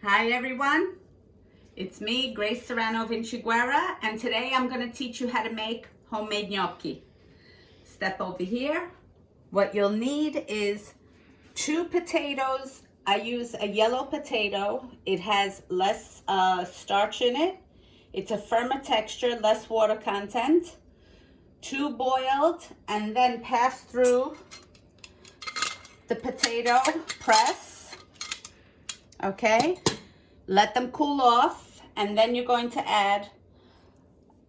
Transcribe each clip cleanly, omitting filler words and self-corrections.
Hi everyone, it's me, Grace Serrano Vinciguerra, and today I'm going to teach you how to make homemade gnocchi. Step over here. What you'll need is 2 potatoes. I use a yellow potato. It has less starch in it. It's a firmer texture, less water content. 2 boiled and then pass through the potato press. Okay, let them cool off, and then you're going to add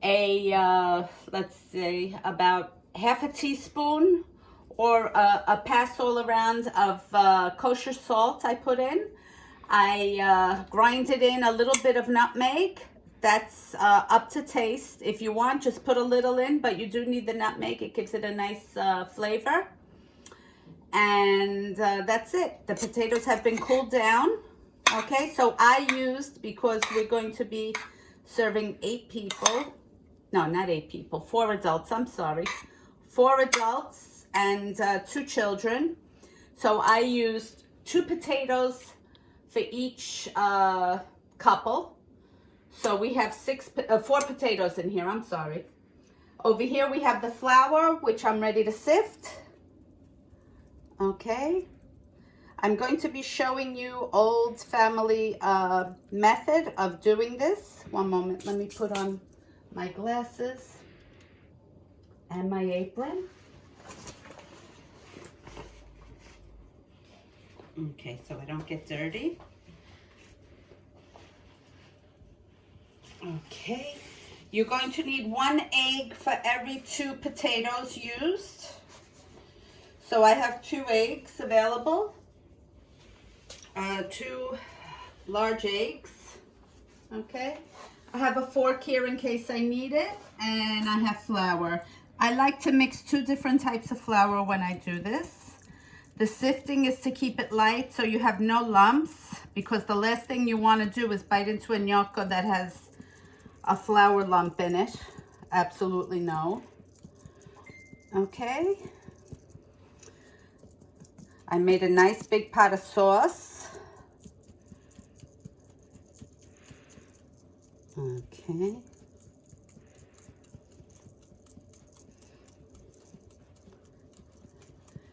a, let's say, about half a teaspoon or a pass all around of kosher salt I put in. I grinded in a little bit of nutmeg. That's up to taste. If you want, just put a little in, but you do need the nutmeg. It gives it a nice flavor. And that's it. The potatoes have been cooled down. Okay, so I used, because we're going to be serving 8 people, no, not 8 people, 4 adults, I'm sorry, 4 adults and 2 children. So I used 2 potatoes for each couple. So we have 4 potatoes in here, I'm sorry. Over here we have the flour, which I'm ready to sift. Okay. I'm going to be showing you old family method of doing this. One moment, let me put on my glasses and my apron. Okay, so I don't get dirty. Okay, you're going to need 1 egg for every 2 potatoes used. So I have 2 eggs available. 2 large eggs. Okay, I have a fork here in case I need it, and I have flour. I like to mix 2 different types of flour when I do this. The sifting is to keep it light so you have no lumps, because the last thing you want to do is bite into a gnocchi that has a flour lump in it. Absolutely no. Okay, I made a nice big pot of sauce. Okay.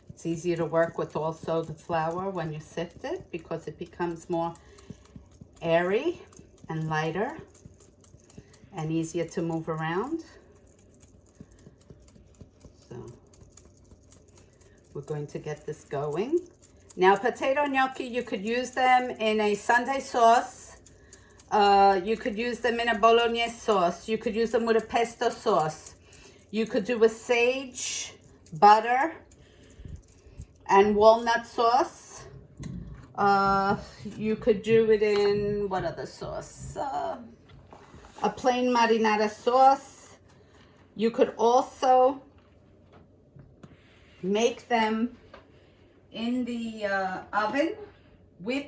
It's easier to work with also the flour when you sift it, because it becomes more airy and lighter and easier to move around. So we're going to get this going. Now, potato gnocchi, you could use them in a Sunday sauce. You could use them in a bolognese sauce. You could use them with a pesto sauce. You could do a sage, butter, and walnut sauce. You could do it in, what other sauce? A plain marinara sauce. You could also make them in the oven with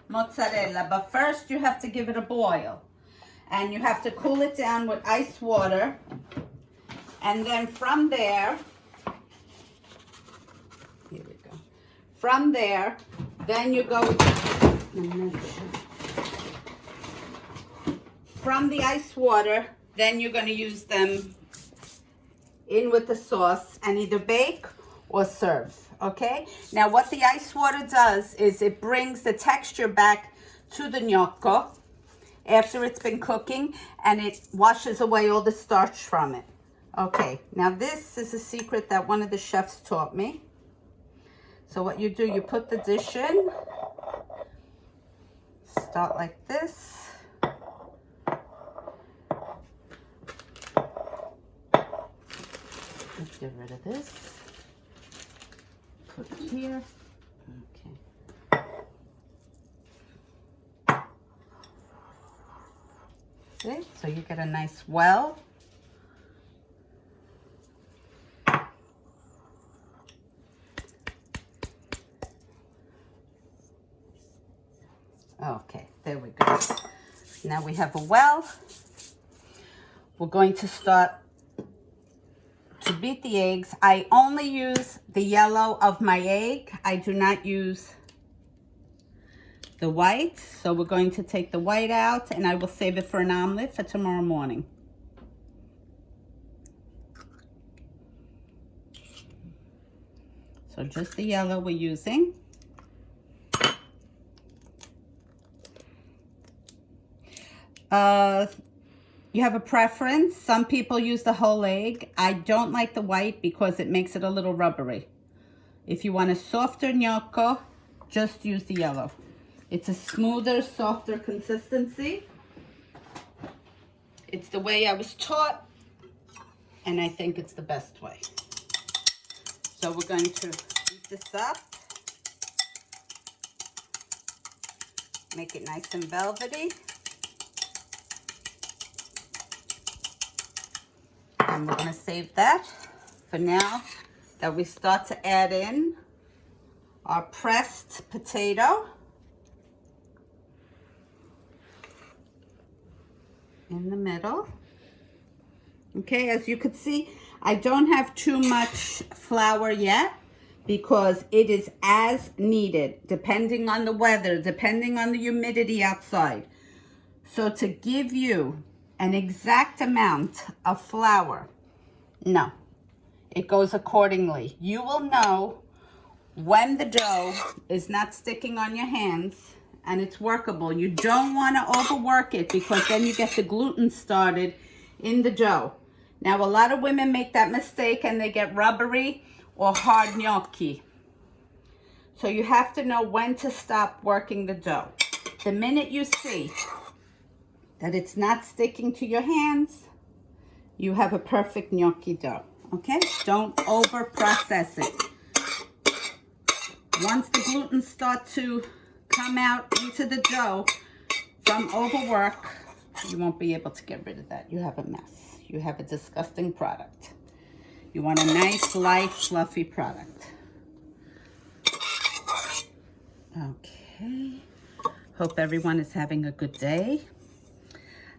mozzarella, but first you have to give it a boil, and you have to cool it down with ice water, and then from there, here we go, from there, then you go, from the ice water, then you're going to use them in with the sauce and either bake or serve. Okay, now what the ice water does is it brings the texture back to the gnocchi after it's been cooking, and it washes away all the starch from it. Okay, now this is a secret that one of the chefs taught me. So what you do, you put the dish in, start like this. Let's get rid of this. Put it here. Okay. See? So you get a nice well. Okay, there we go. Now we have a well. We're going to start to beat the eggs. I only use the yellow of my egg. I do not use the white. So we're going to take the white out, and I will save it for an omelet for tomorrow morning. So just the yellow we're using. You have a preference. Some people use the whole egg. I don't like the white because it makes it a little rubbery. If you want a softer gnocchi, just use the yellow. It's a smoother, softer consistency. It's the way I was taught, and I think it's the best way. So we're going to heat this up. Make it nice and velvety. And we're going to save that for now that we start to add in our pressed potato in the middle. Okay, as you could see, I don't have too much flour yet because it is as needed, depending on the weather, depending on the humidity outside. So to give you an exact amount of flour, no, it goes accordingly. You will know when the dough is not sticking on your hands and it's workable. You don't want to overwork it because then you get the gluten started in the dough. Now, a lot of women make that mistake and they get rubbery or hard gnocchi. So you have to know when to stop working the dough. The minute you see that it's not sticking to your hands, you have a perfect gnocchi dough, okay? Don't over process it. Once the gluten start to come out into the dough from overwork, you won't be able to get rid of that. You have a mess. You have a disgusting product. You want a nice, light, fluffy product. Okay. Hope everyone is having a good day.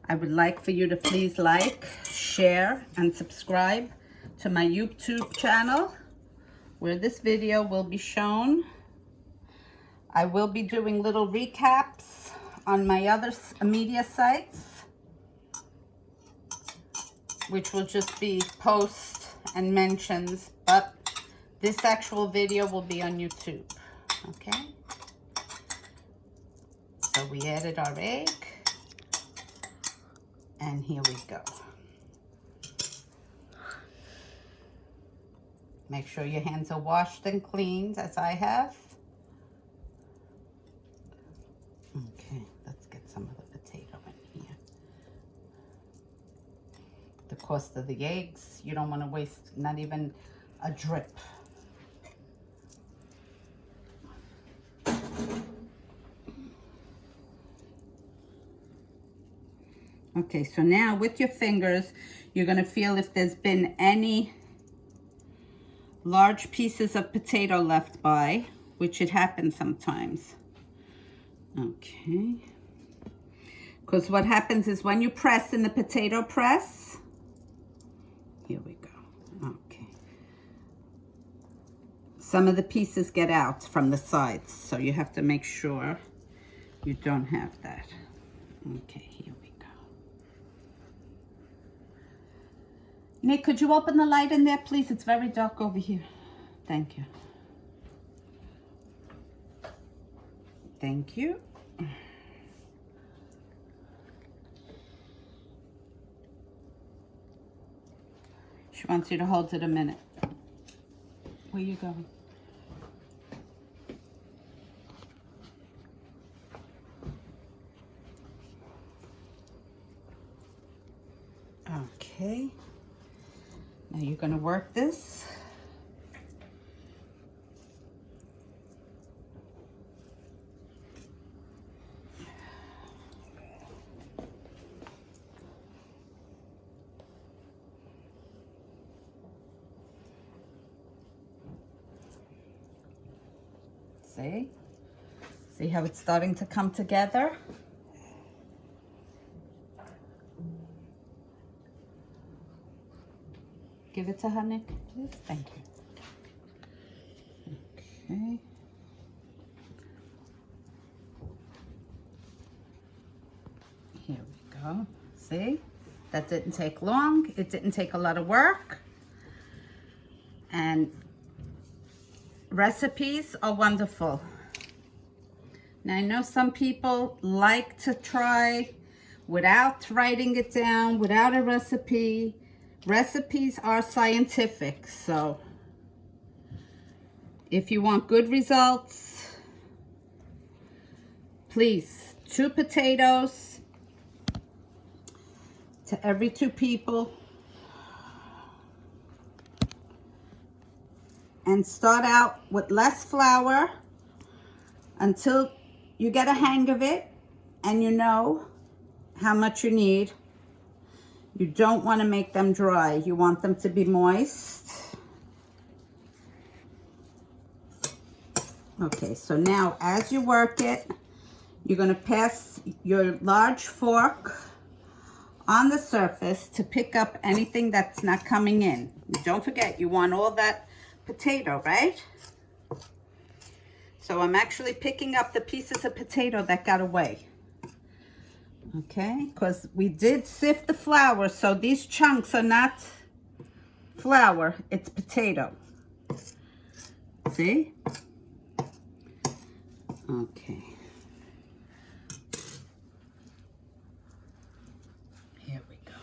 I would like for you to please like, share, and subscribe to my YouTube channel where this video will be shown. I will be doing little recaps on my other media sites, which will just be posts and mentions, but this actual video will be on YouTube, okay? So we added our egg, and here we go. Make sure your hands are washed and cleaned, as I have. Okay, let's get some of the potato in here. The cost of the eggs, you don't want to waste not even a drip. Okay, so now with your fingers, you're going to feel if there's been any large pieces of potato left by, which it happens sometimes. Okay. Because what happens is when you press in the potato press, here we go. Okay. Some of the pieces get out from the sides, so you have to make sure you don't have that. Okay, here we go. Nick, could you open the light in there, please? It's very dark over here. Thank you. Thank you. She wants you to hold it a minute. Where are you going? Okay. Now you're going to work this. See? See how it's starting to come together? Give it to her, Nick, please. Thank you. Okay. go. See? That didn't take long. It didn't take a lot of work. And recipes are wonderful. Now, I know some people like to try without writing it down, without a recipe. Recipes are scientific, so if you want good results, please, 2 potatoes to every 2 people. And start out with less flour until you get a hang of it and you know how much you need. You don't want to make them dry. You want them to be moist. Okay, so now as you work it, you're going to pass your large fork on the surface to pick up anything that's not coming in. Don't forget, you want all that potato, right? So I'm actually picking up the pieces of potato that got away. Okay, because we did sift the flour, so these chunks are not flour, it's potato. See? Okay. Here we go.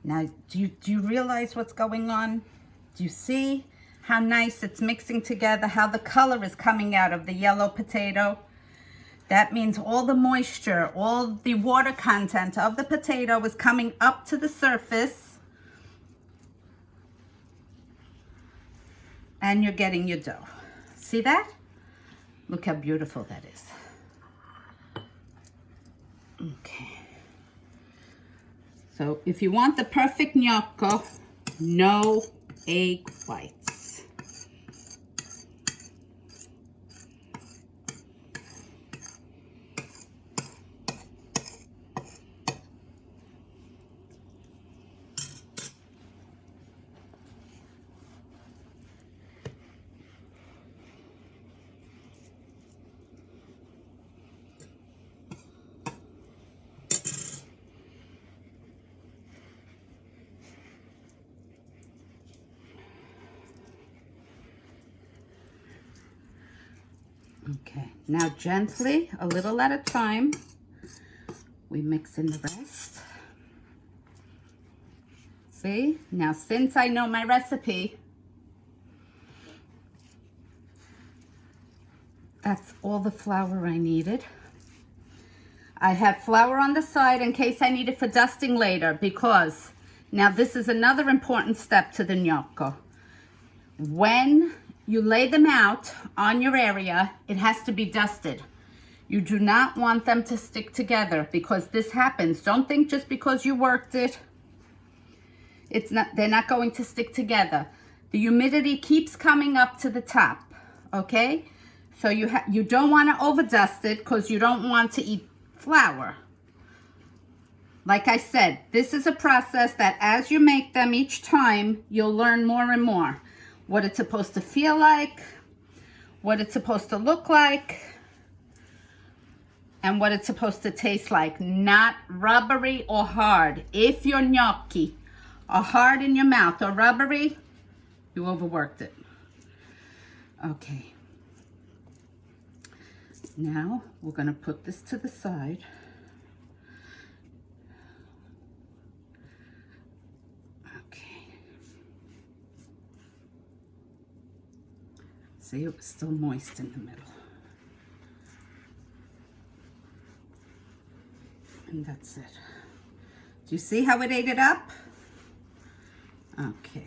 Now, do you realize what's going on? Do you see how nice it's mixing together, how the color is coming out of the yellow potato? That means all the moisture, all the water content of the potato is coming up to the surface. And you're getting your dough. See that? Look how beautiful that is. Okay. So if you want the perfect gnocchi, no egg whites. Okay, now gently, a little at a time, we mix in the rest. See, now since I know my recipe, that's all the flour I needed. I have flour on the side in case I need it for dusting later, because now this is another important step to the gnocchi. When you lay them out on your area, it has to be dusted. You do not want them to stick together, because this happens. Don't think just because you worked it, they're not going to stick together. The humidity keeps coming up to the top, okay? So you don't want to over dust it, because you don't want to eat flour. Like I said, this is a process that as you make them each time, you'll learn more and more. What it's supposed to feel like, what it's supposed to look like, and what it's supposed to taste like. Not rubbery or hard. If your gnocchi are hard in your mouth or rubbery, you overworked it. Okay. Now we're going to put this to the side. See, it was still moist in the middle. And that's it. Do you see how it ate it up? Okay.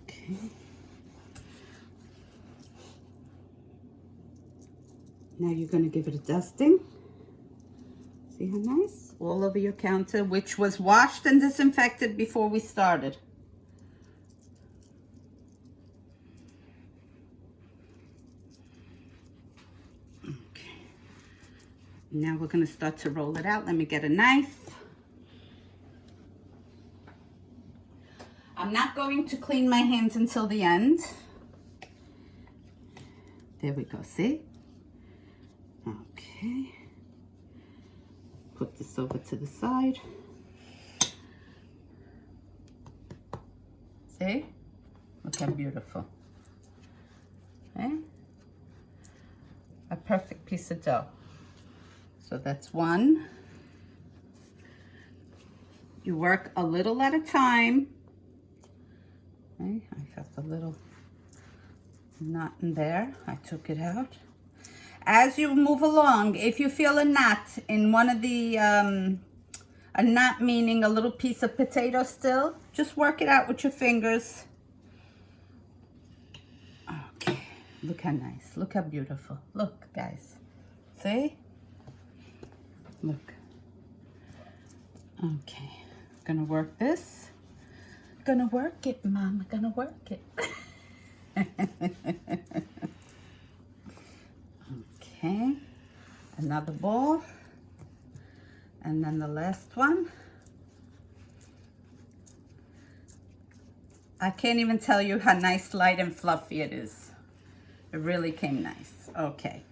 Okay. Now you're going to give it a dusting. See how nice? All over your counter, which was washed and disinfected before we started. Okay. Now we're gonna start to roll it out. Let me get a knife. I'm not going to clean my hands until the end. There we go, see? Okay. Put this over to the side. See? Look how beautiful. Okay? A perfect piece of dough. So that's one. You work a little at a time. Okay, I got the little knot in there. I took it out. As you move along, if you feel a knot in one of the, a knot meaning a little piece of potato still, just work it out with your fingers. Okay, look how nice, look how beautiful. Look, guys, see? Look. Okay, gonna work this. Gonna work it, Mama, gonna work it. Okay, another ball, and then the last one. I can't even tell you how nice, light, and fluffy it is. It really came nice. Okay,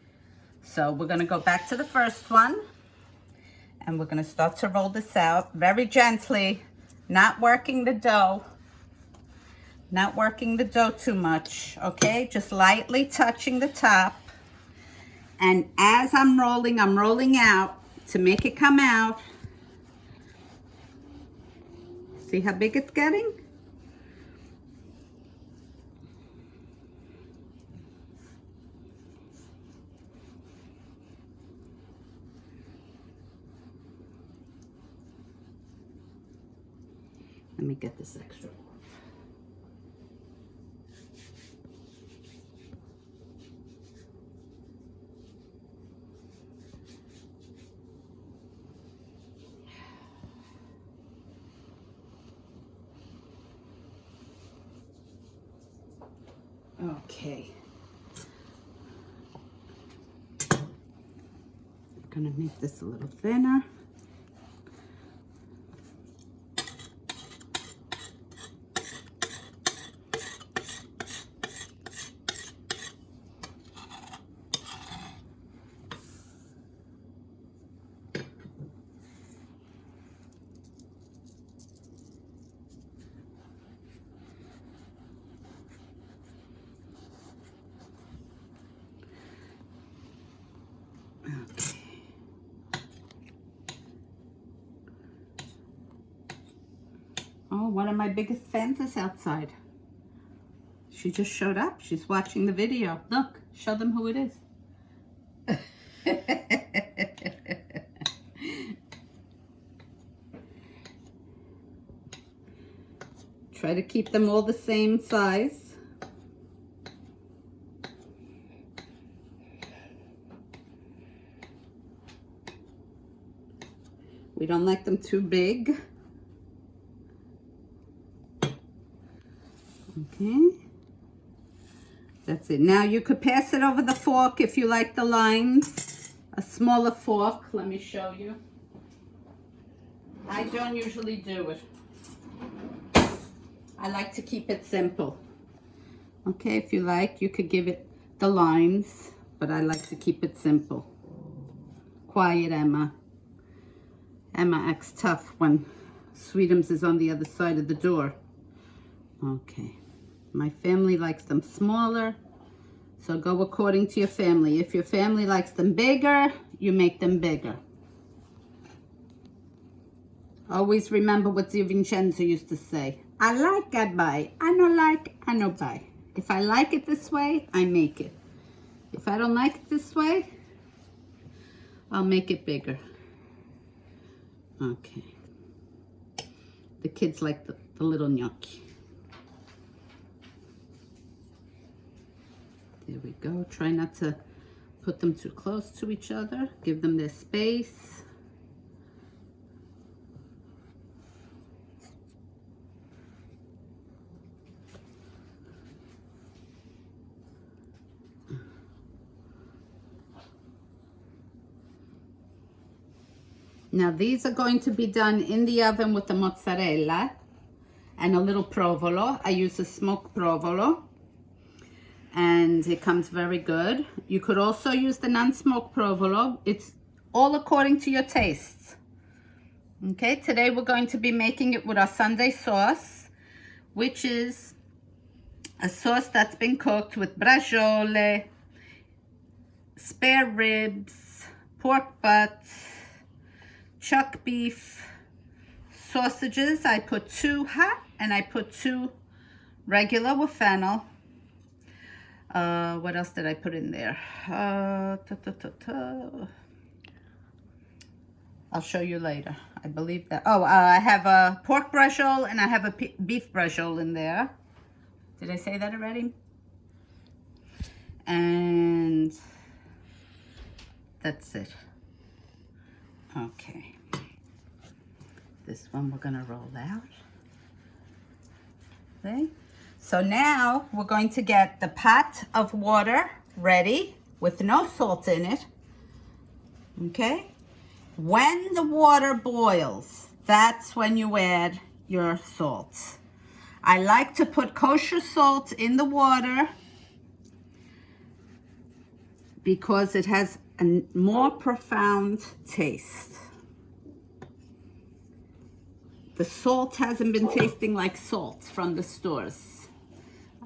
so we're gonna go back to the first one, and we're gonna start to roll this out very gently, not working the dough. Not working the dough too much, okay? Just lightly touching the top. And as I'm rolling out to make it come out. See how big it's getting? Let me get this extra. Okay. I'm gonna make this a little thinner. Oh, one of my biggest fans is outside. She just showed up. She's watching the video. Look, show them who it is. Try to keep them all the same size. We don't like them too big. Okay, that's it. Now you could pass it over the fork if you like the lines. A smaller fork, let me show you. I don't usually do it. I like to keep it simple. Okay, if you like, you could give it the lines, but I like to keep it simple. Quiet, Emma. Emma acts tough when Sweetums is on the other side of the door. Okay. My family likes them smaller, so go according to your family. If your family likes them bigger, you make them bigger. Always remember what Vincenzo used to say. I like, I buy. I don't like, I no buy. If I like it this way, I make it. If I don't like it this way, I'll make it bigger. Okay. The kids like the little gnocchi. There we go. Try not to put them too close to each other. Give them their space. Now these are going to be done in the oven with the mozzarella and a little provolone. I use a smoked provolone and it comes very good. You could also use the non-smoked provolone. It's all according to your tastes. Okay, today we're going to be making it with our Sunday sauce, which is a sauce that's been cooked with braciole, spare ribs, pork butts, chuck beef, sausages. I put 2 hot and I put 2 regular with fennel. What else did I put in there? I'll show you later. I believe that. Oh, I have a pork braciole and I have a beef braciole in there. Did I say that already? And that's it. Okay. This one we're gonna roll out. Okay. So now we're going to get the pot of water ready with no salt in it. Okay. When the water boils, that's when you add your salt. I like to put kosher salt in the water because it has a more profound taste. The salt hasn't been tasting like salt from the stores.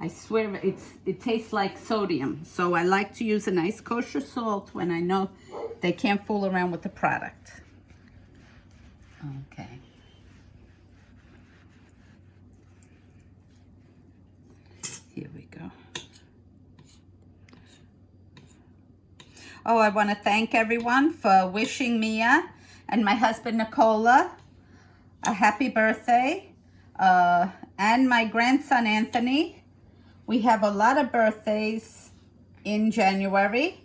I swear it tastes like sodium. So I like to use a nice kosher salt when I know they can't fool around with the product. Okay. Here we go. Oh, I want to thank everyone for wishing Mia and my husband Nicola a happy birthday, and my grandson Anthony. We have a lot of birthdays in January.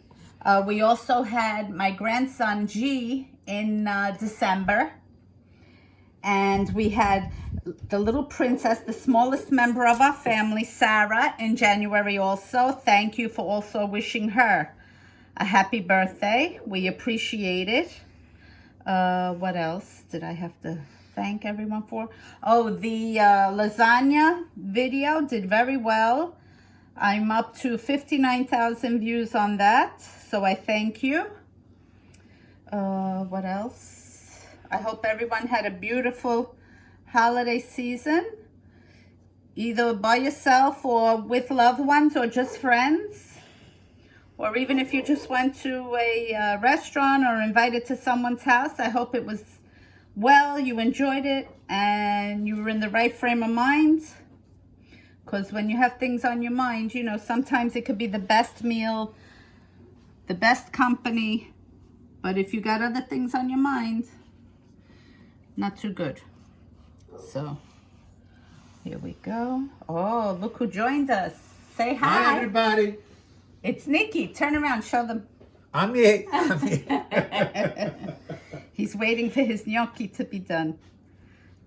We also had my grandson G in December. And we had the little princess, the smallest member of our family, Sarah, in January also. Thank you for also wishing her a happy birthday. We appreciate it. What else did I have to thank everyone for? Oh, the lasagna video did very well. I'm up to 59,000 views on that, so I thank you. What else? I hope everyone had a beautiful holiday season, either by yourself or with loved ones or just friends. Or even if you just went to a restaurant or invited to someone's house, I hope it was well, you enjoyed it, and you were in the right frame of mind. Because when you have things on your mind, you know, sometimes it could be the best meal, the best company, but if you got other things on your mind, not too good. So, here we go. Oh, look who joined us. Say hi. Hi, everybody. It's Nikki. Turn around, show them. I'm here. I'm here. He's waiting for his gnocchi to be done.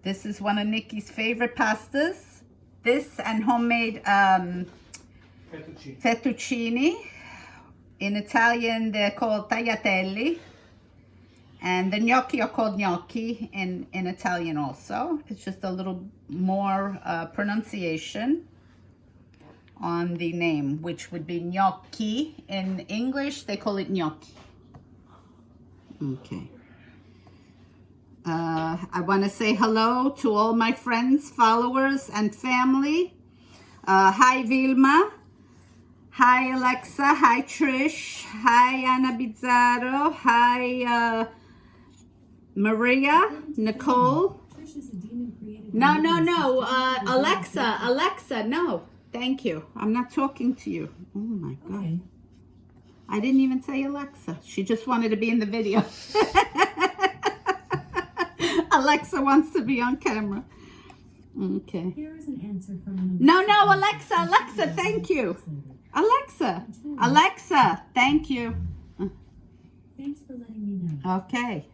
This is one of Nikki's favorite pastas. This and homemade fettuccine. In Italian, they're called tagliatelle. And the gnocchi are called gnocchi in Italian also. It's just a little more pronunciation on the name, which would be gnocchi. In English, they call it gnocchi. Okay. I want to say hello to all my friends, followers, and family. Hi, Vilma. Hi, Alexa. Hi, Trish. Hi, Anna Bizzaro. Hi, Maria. Nicole. No. Alexa, no. Thank you. I'm not talking to you. Oh, my God. Okay. I didn't even say Alexa. She just wanted to be in the video. Alexa wants to be on camera. Okay. Here is an answer from No, Alexa, thank you. Alexa, thank you. Thanks for letting me know. Okay.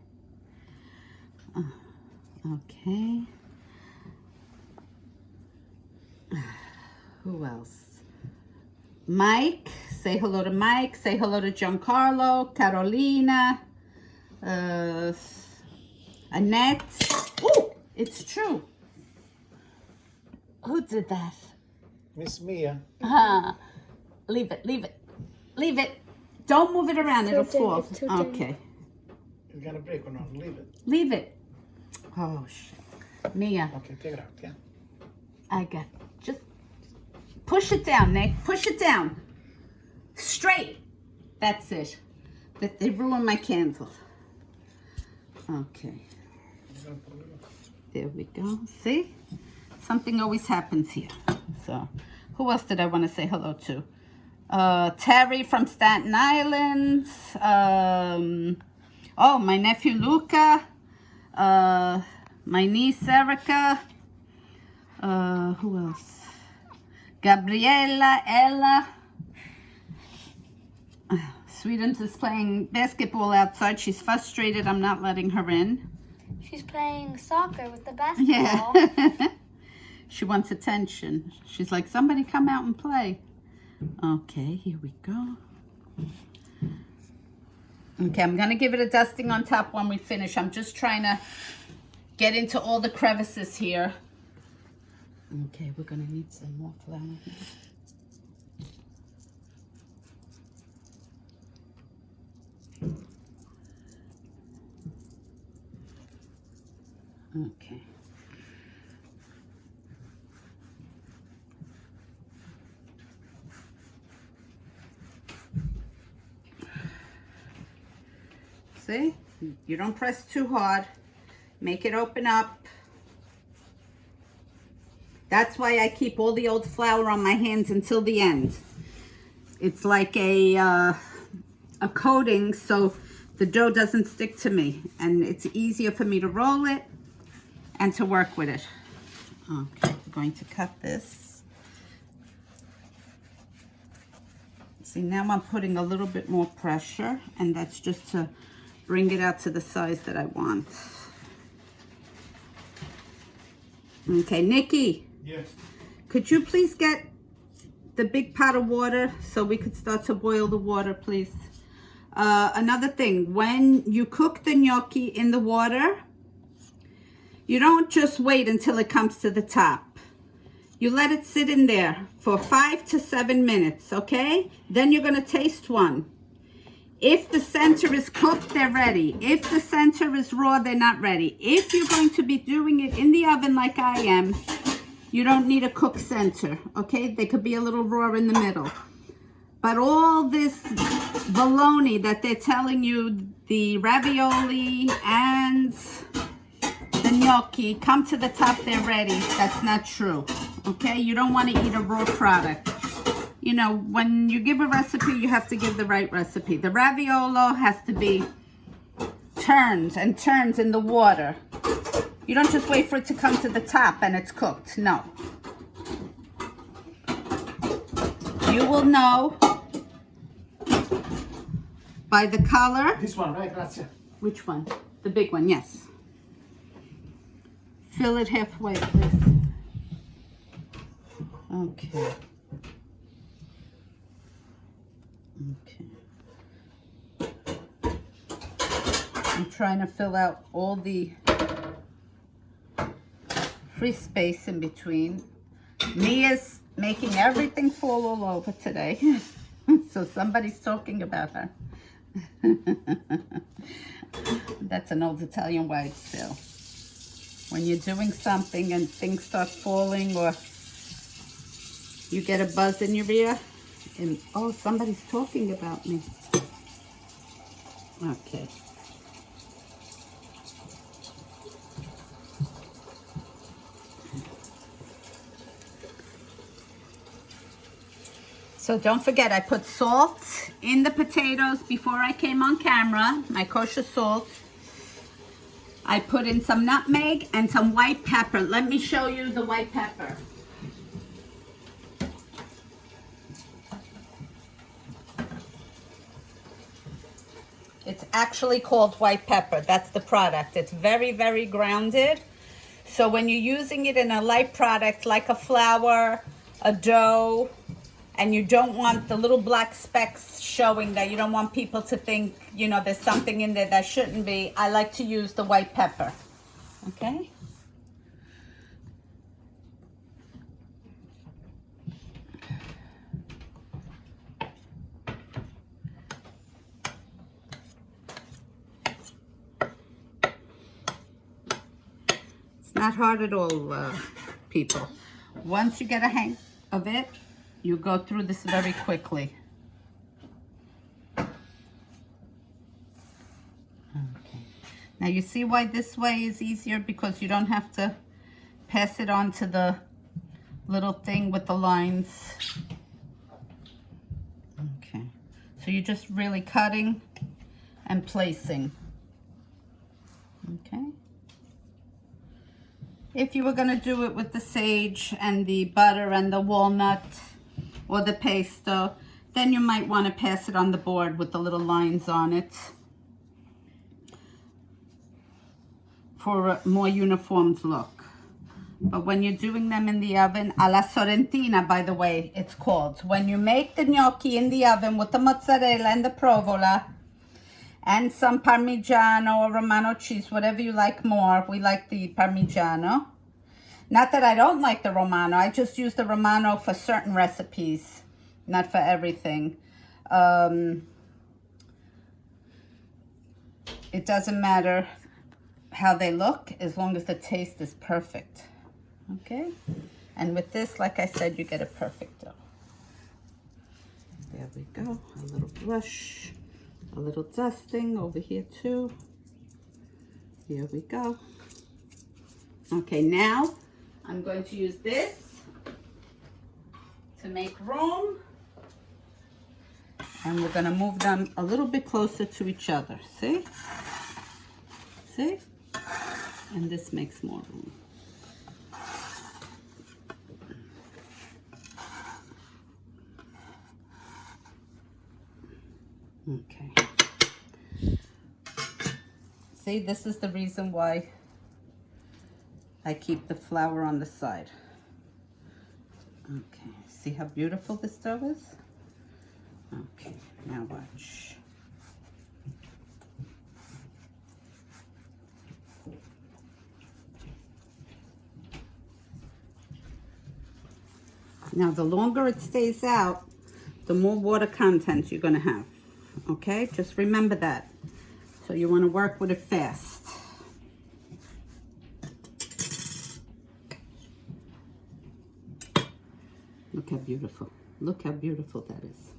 Okay. Who else? Mike. Say hello to Mike. Say hello to Giancarlo, Carolina. Annette. Oh, it's true. Who did that? Miss Mia. Leave it, leave it, leave it. Don't move it around, it'll fall. Okay. You're gonna break or not? Leave it. Leave it. Oh, shit. Mia. Okay, take it out, yeah. I got, just push it down, Nick. Push it down. Straight. That's it. They ruined my candle. Okay. There we go. See? Something always happens here. So, who else did I want to say hello to? Terry from Staten Island. Oh, my nephew Luca. My niece Erica. Who else? Gabriela, Ella. Sweetens is playing basketball outside. She's frustrated I'm not letting her in. She's playing soccer with the basketball. Yeah. She wants attention. She's like, somebody come out and play. Okay, here we go. Okay, I'm going to give it a dusting on top when we finish. I'm just trying to get into all the crevices here. Okay, we're going to need some more flour here. Okay. See? You don't press too hard. Make it open up. That's why I keep all the old flour on my hands until the end. It's like a coating so the dough doesn't stick to me. And it's easier for me to roll it and to work with it. Okay, we're going to cut this. See, now I'm putting a little bit more pressure, and that's just to bring it out to the size that I want. Okay, Nikki. Yes. Could you please get the big pot of water so we could start to boil the water, please? Another thing, when you cook the gnocchi in the water, you don't just wait until it comes to the top. You let it sit in there for 5 to 7 minutes, okay? Then you're going to taste one. If the center is cooked, they're ready. If the center is raw, they're not ready. If you're going to be doing it in the oven like I am, you don't need a cooked center, okay? They could be a little raw in the middle. But all this bologna that they're telling you, the ravioli and the gnocchi, come to the top, they're ready. That's not true, okay? You don't want to eat a raw product. You know, when you give a recipe, you have to give the right recipe. The raviolo has to be turned and turned in the water. You don't just wait for it to come to the top and it's cooked. No. You will know by the color. This one, right? Grazie. Which one? The big one, yes. Fill it halfway, please. Okay. Okay. I'm trying to fill out all the free space in between. Mia's making everything fall all over today. So somebody's talking about her. That's an old Italian wife still. When you're doing something and things start falling or you get a buzz in your ear and, oh, somebody's talking about me. Okay. So don't forget, I put salt in the potatoes before I came on camera, my kosher salt. I put in some nutmeg and some white pepper. Let me show you the white pepper. It's actually called white pepper. That's the product. It's very, very grounded. So when you're using it in a light product like a flour, a dough, And you don't want the little black specks showing that. You don't want people to think, you know, there's something in there that shouldn't be. I like to use the white pepper. Okay? It's not hard at all, people. Once you get a hang of it, you go through this very quickly. Okay. Now you see why this way is easier, because you don't have to pass it on to the little thing with the lines. Okay. So you're just really cutting and placing. Okay. If you were going to do it with the sage and the butter and the walnut or the pesto, then you might want to pass it on the board with the little lines on it for a more uniformed look. But when you're doing them in the oven, alla sorrentina, by the way, it's called. When you make the gnocchi in the oven with the mozzarella and the provola and some Parmigiano or Romano cheese, whatever you like more. We like the Parmigiano. Not that I don't like the Romano. I just use the Romano for certain recipes, not for everything. It doesn't matter how they look as long as the taste is perfect. Okay? And with this, like I said, you get a perfect dough. There we go. A little brush. A little dusting over here too. Here we go. Okay, now I'm going to use this to make room. And we're going to move them a little bit closer to each other. See? See? And this makes more room. Okay. See, this is the reason why I keep the flour on the side. Okay, see how beautiful this dough is? Okay, now watch. Now, the longer it stays out, the more water content you're going to have. Okay, just remember that. So you want to work with it fast. Look how beautiful. Look how beautiful that is.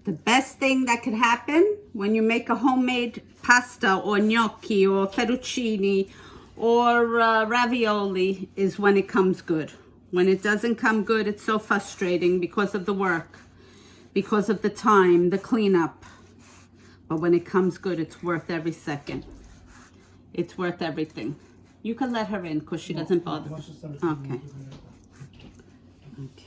The best thing that could happen when you make a homemade pasta or gnocchi or fettuccine or ravioli is when it comes good. When it doesn't come good, it's so frustrating because of the work, because of the time, the cleanup. But when it comes good, it's worth every second. It's worth everything. You can let her in because she doesn't bother. Okay. Okay.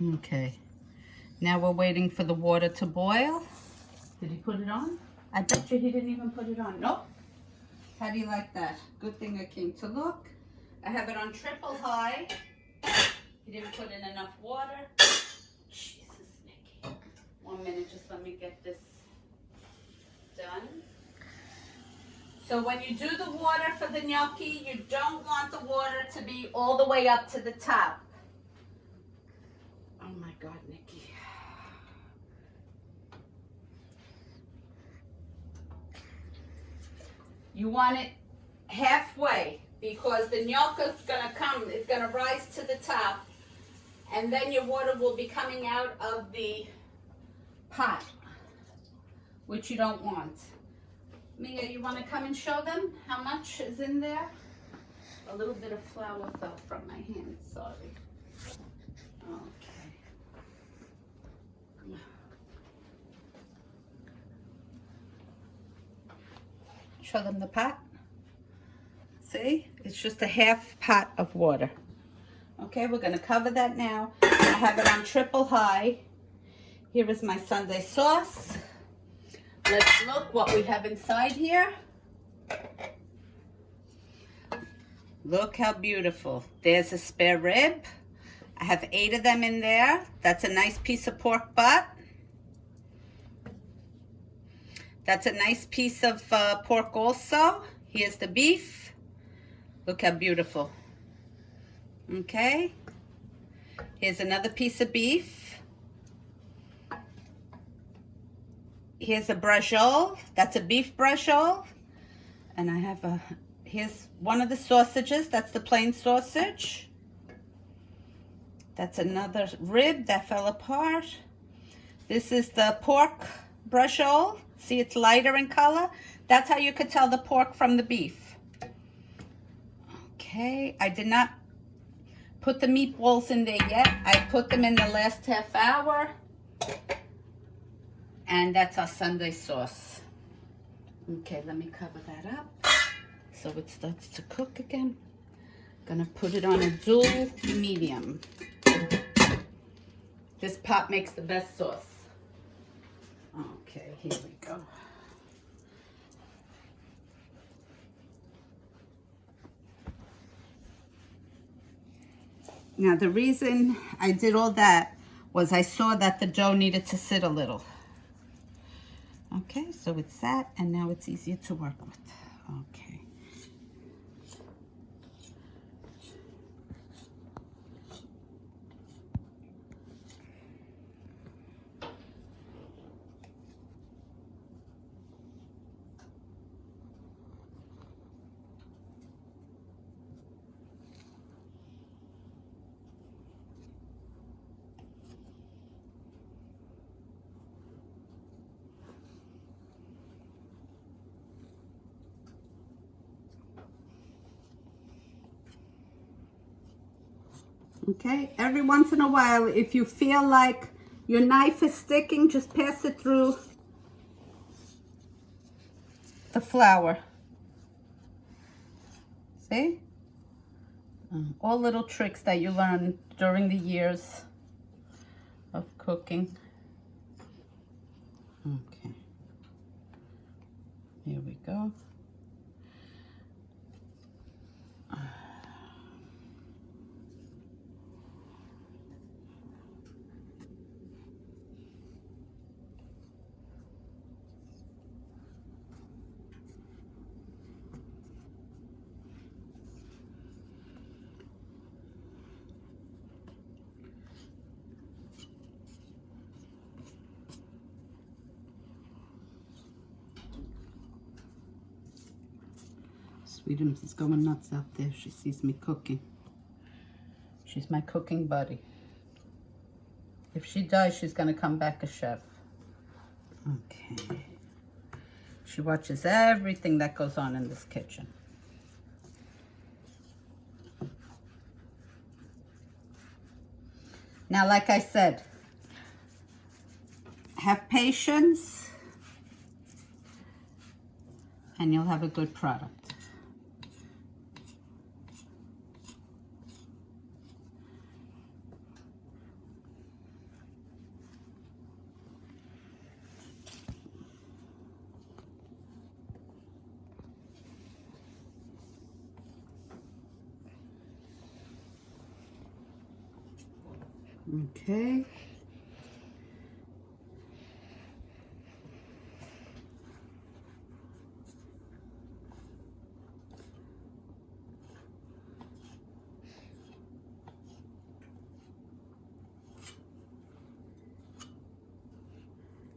Okay, now we're waiting for the water to boil. Did he put it on? I bet you he didn't even put it on. Nope. How do you like that? Good thing I came to look. I have it on triple high. He didn't put in enough water. Jesus, Nikki. 1 minute, just let me get this done. So when you do the water for the gnocchi, you don't want the water to be all the way up to the top. Oh my God, Nikki. You want it halfway because the gnocchi is gonna come, it's gonna rise to the top, and then your water will be coming out of the pot, which you don't want. Mia, you want to come and show them how much is in there? A little bit of flour fell from my hand, sorry. Okay. Show them the pot. See, it's just a half pot of water. Okay, we're gonna cover that now. I have it on triple high. Here is my Sunday sauce. Let's look what we have inside here. Look how beautiful. There's a spare rib. I have 8 of them in there. That's a nice piece of pork butt. That's a nice piece of pork also. Here's the beef. Look how beautiful. Okay. Here's another piece of beef. Here's a braciole. That's a beef braciole. And I have here's one of the sausages. That's the plain sausage. That's another rib that fell apart. This is the pork braciole. See, it's lighter in color. That's how you could tell the pork from the beef. Okay, I did not put the meatballs in there yet. I put them in the last half hour. And that's our Sunday sauce. Okay, let me cover that up so it starts to cook again. Gonna put it on a dual medium. This pot makes the best sauce. Okay, here we go. Now the reason I did all that was I saw that the dough needed to sit a little. Okay, so it's sat and now it's easier to work with. Okay. Okay, every once in a while, if you feel like your knife is sticking, just pass it through the flour. See? All little tricks that you learn during the years of cooking. Okay. Here we go. Sweetums is going nuts out there. She sees me cooking. She's my cooking buddy. If she dies, she's going to come back a chef. Okay. She watches everything that goes on in this kitchen. Now, like I said, have patience and you'll have a good product. Okay.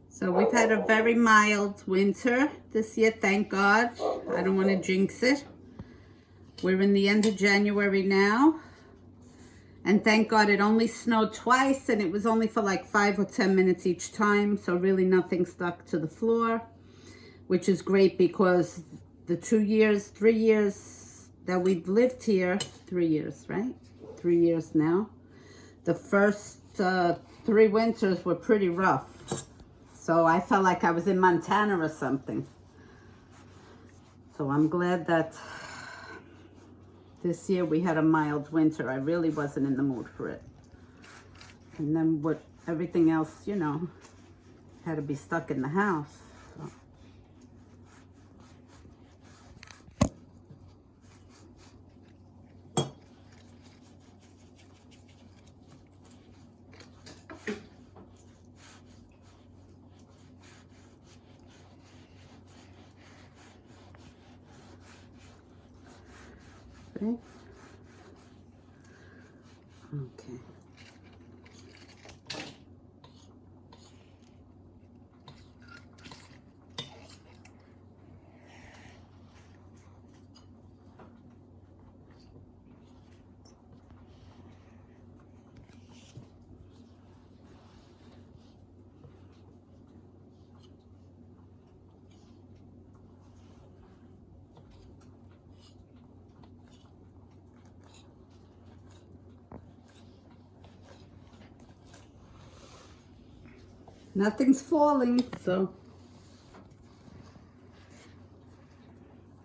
So we've had a very mild winter this year, thank God. I don't want to jinx it. We're in the end of January now. And thank God it only snowed twice, and it was only for like 5 or 10 minutes each time. So really nothing stuck to the floor, which is great because the 3 years that we've lived here, 3 years, right? 3 years now. The first 3 winters were pretty rough. So I felt like I was in Montana or something. So I'm glad that this year we had a mild winter. I really wasn't in the mood for it. And then what everything else, you know, had to be stuck in the house. So. Okay. Okay. Nothing's falling, so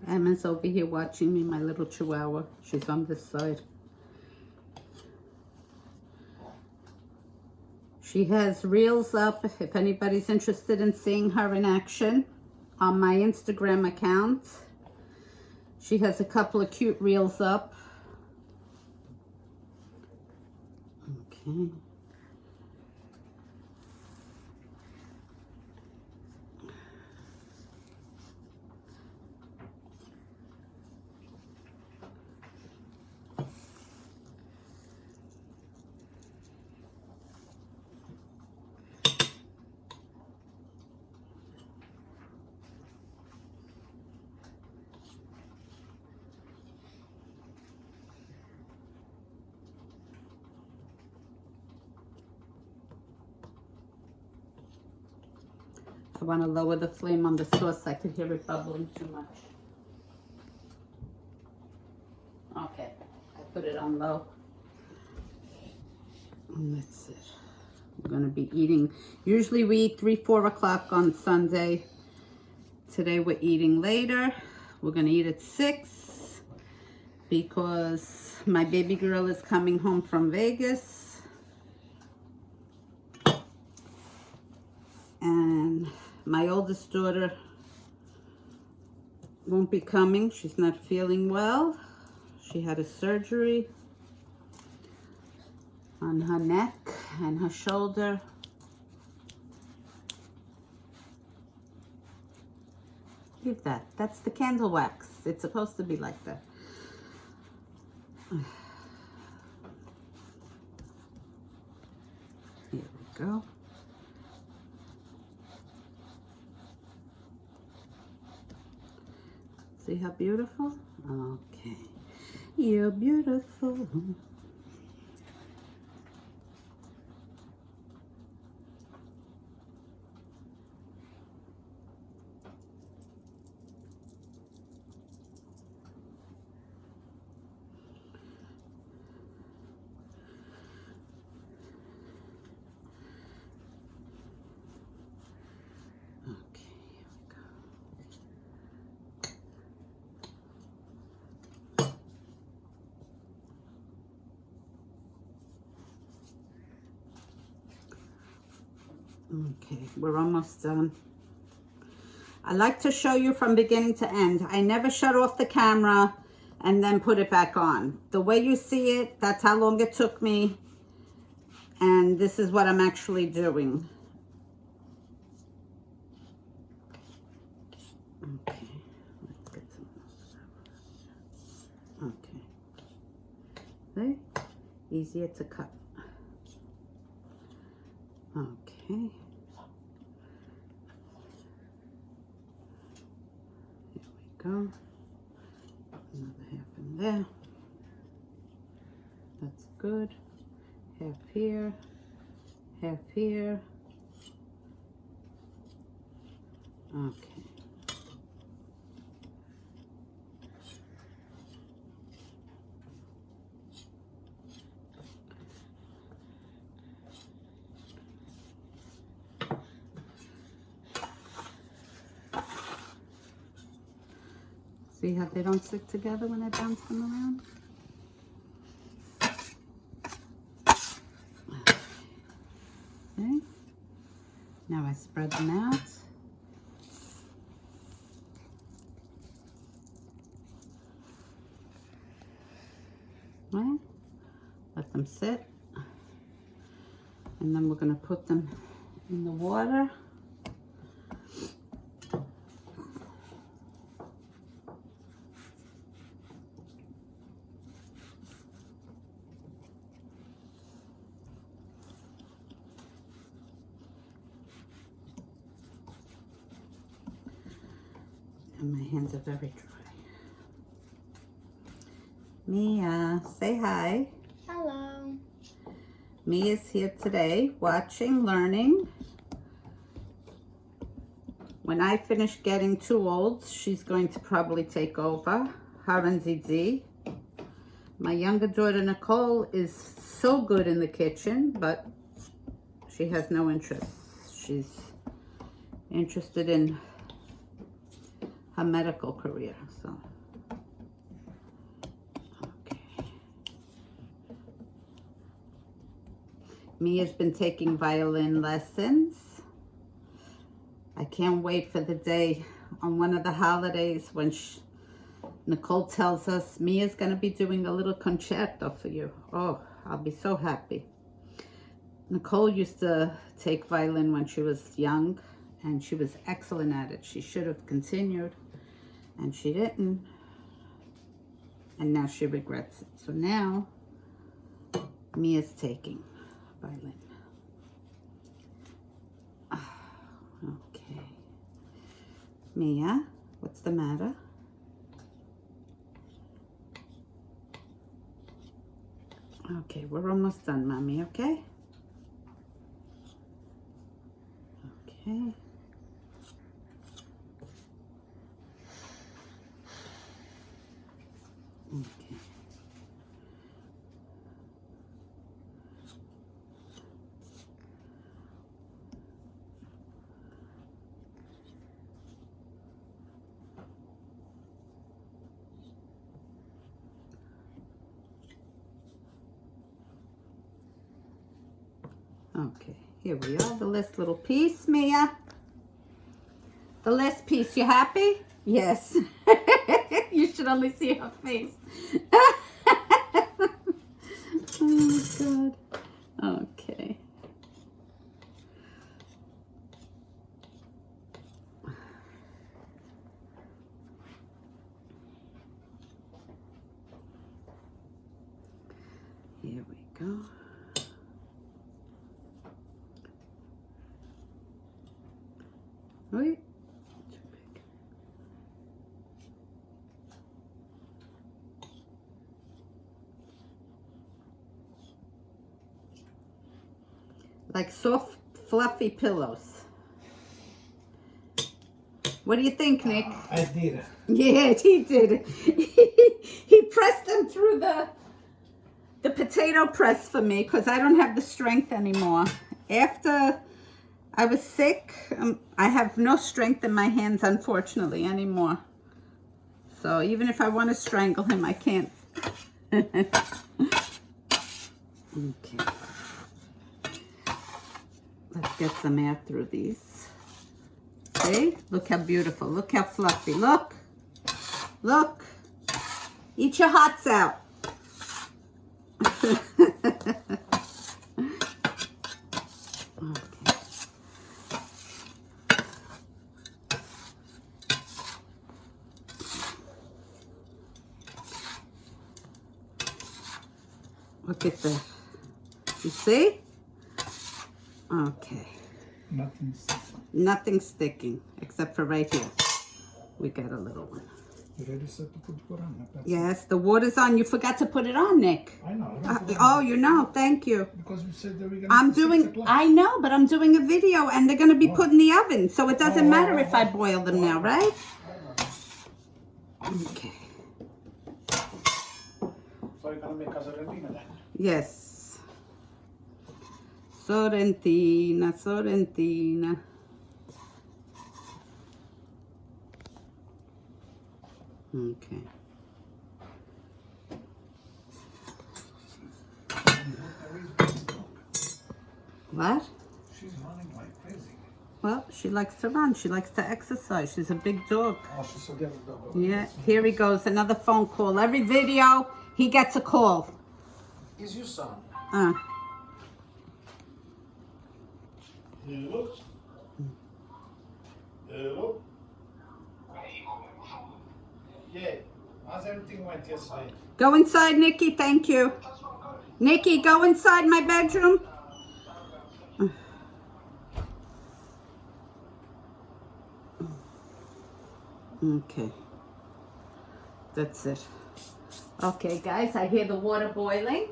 Emma's over here watching me, my little chihuahua. She's on this side. She has reels up, if anybody's interested in seeing her in action, on my Instagram account. She has a couple of cute reels up. Okay. I want to lower the flame on the sauce. I could hear it bubbling too much. Okay, I put it on low. And that's it. We're going to be eating. Usually we eat 3, 4 o'clock on Sunday. Today we're eating later. We're going to eat at 6 because my baby girl is coming home from Vegas. And my oldest daughter won't be coming. She's not feeling well. She had a surgery on her neck and her shoulder. Leave that. That's the candle wax. It's supposed to be like that. Here we go. See how beautiful? Okay. You're beautiful. Okay, we're almost done. I like to show you from beginning to end. I never shut off the camera and then put it back on. The way you see it, that's how long it took me. And this is what I'm actually doing. Okay, let's get some. Okay. See? Easier to cut. Okay. Here we go. Another half in there. That's good. half here, half here. Okay. See how they don't stick together when I bounce them around? Okay. Now I spread them out. Right. Let them sit. And then we're going to put them in the water. And my hands are very dry. Mia, say hi. Hello. Mia's here today, watching, learning. When I finish getting too old, she's going to probably take over. Her and Zizi. My younger daughter, Nicole, is so good in the kitchen, but she has no interest. She's interested in her medical career, so. Okay. Mia's been taking violin lessons. I can't wait for the day on one of the holidays when Nicole tells us Mia's gonna be doing a little concerto for you. Oh, I'll be so happy. Nicole used to take violin when she was young, and she was excellent at it. She should have continued, and she didn't. And now she regrets it. So now, Mia's taking violin. Okay. Mia, what's the matter? Okay, we're almost done, Mommy, okay? Okay. Okay. Okay, here we are, the last little piece, Mia. The last piece, you happy? Yes. You should only see her face. Oh, God. Okay. Here we go. Wait, too big. Like soft, fluffy pillows. What do you think, Nick? I did it. Yeah, he did. He pressed them through the potato press for me because I don't have the strength anymore. After I was sick, I have no strength in my hands, unfortunately, anymore. So even if I want to strangle him, I can't. Okay. Let's get some air through these. See? Look how beautiful. Look how fluffy. Look. Look. Eat your hearts out. Look at that. You see? Okay. Nothing sticking. Nothing sticking except for right here. We got a little one. You ready set to put Quran? Yes, the water's on. You forgot to put it on, Nick. I know. I don't forget Oh, you know. Thank you. because you said that we're gonna. I'm eat at 6 doing, o'clock. I know, but I'm doing a video and they're going to be put in the oven. So it doesn't matter if I boil them now, right? Okay. So you're gonna make us a Sorrentina then? Yes. Sorrentina, Sorrentina. Okay. What? She's running like crazy. Well, she likes to run. She likes to exercise. She's a big dog. Oh, she's so good. Yeah, here he goes. Another phone call. Every video, he gets a call. Is your son? Hello? Hello? Yeah. How's everything went yesterday? Go inside, Nikki. Thank you. Nikki, go inside my bedroom. Okay. That's it. Okay, guys, I hear the water boiling.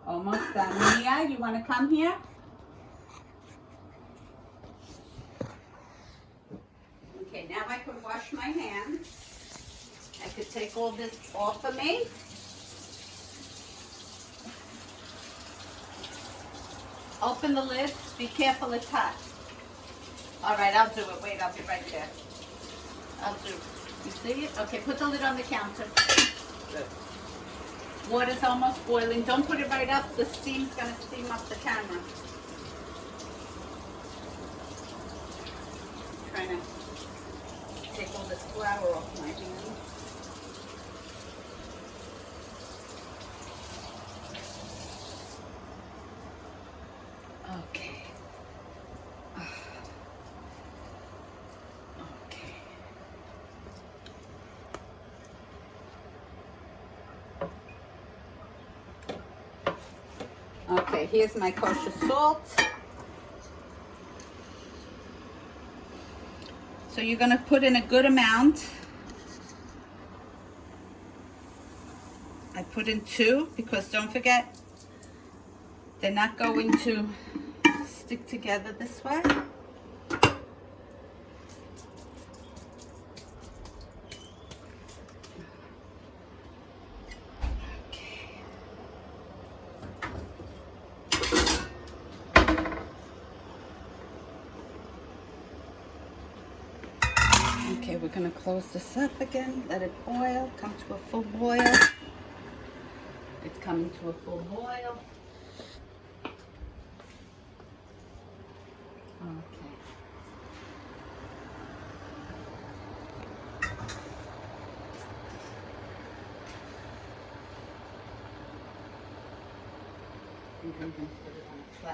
Almost done. Mia, you want to come here? Okay, now I can wash my hands. I could take all this off of me. Open the lid. Be careful, it's hot. All right, I'll do it. Wait, I'll be right there. I'll do it. You see it? Okay, put the lid on the counter. Good. Water's almost boiling. Don't put it right up. The steam's going to steam up the camera. I'm trying to take all this flour off my hand. Okay. Okay, here's my kosher salt. So you're going to put in a good amount. I put in 2 because don't forget, they're not going to stick together this way. Okay, we're going to close this up again, let it boil, come to a full boil. It's coming to a full boil. Okay. I think I'm going to put it on a flat.